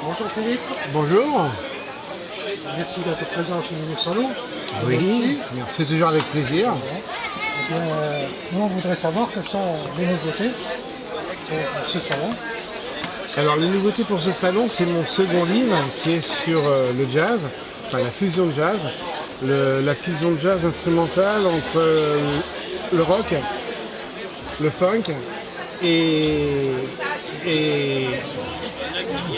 Bonjour Philippe, Bonjour. merci d'être présent sur le salon. Oui, merci toujours avec plaisir. Eh bien, nous on voudrait savoir quelles sont les nouveautés pour ce salon. Alors les nouveautés pour ce salon, c'est mon second livre qui est sur le jazz, enfin la fusion de jazz. La fusion de jazz instrumentale entre le rock, le funk et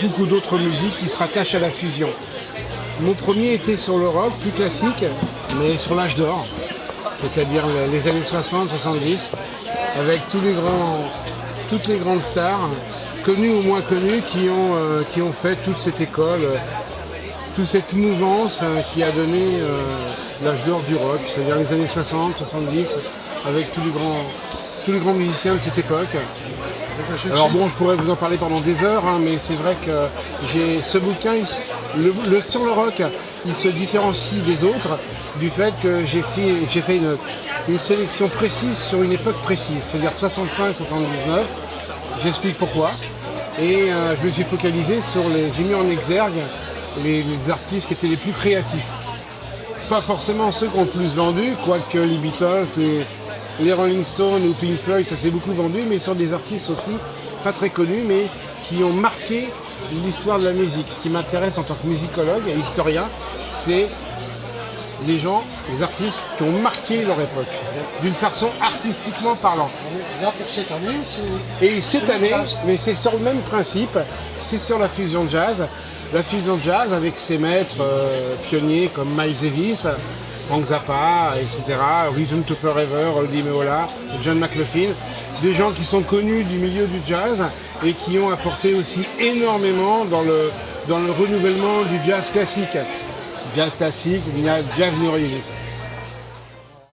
beaucoup d'autres musiques qui se rattachent à la fusion. Mon premier était sur le rock, plus classique, mais sur l'âge d'or, c'est-à-dire les années 60-70, avec toutes les grandes stars, connues ou moins connues, qui ont fait toute cette école, toute cette mouvance qui a donné l'âge d'or du rock, c'est-à-dire les années 60-70, avec tous les grands musiciens de cette époque. Alors bon, je pourrais vous en parler pendant des heures, mais c'est vrai que j'ai ce bouquin, sur le rock, il se différencie des autres du fait que j'ai fait une sélection précise sur une époque précise, c'est-à-dire 65-79. J'explique pourquoi. Et je me suis focalisé j'ai mis en exergue les artistes qui étaient les plus créatifs. Pas forcément ceux qui ont le plus vendu, quoique les Beatles, les Rolling Stones ou Pink Floyd, ça s'est beaucoup vendu, mais sur des artistes aussi pas très connus, mais qui ont marqué l'histoire de la musique. Ce qui m'intéresse en tant que musicologue et historien, c'est les artistes qui ont marqué leur époque, d'une façon artistiquement parlant. Là pour cette année, Et cette année, mais c'est sur le même principe, c'est sur la fusion de jazz. La fusion de jazz avec ses maîtres pionniers comme Miles Davis, Frank Zappa, etc., Return to Forever, Oldie Meola, John McLaughlin, des gens qui sont connus du milieu du jazz et qui ont apporté aussi énormément dans le renouvellement du jazz classique. Jazz classique, il y a jazz new release.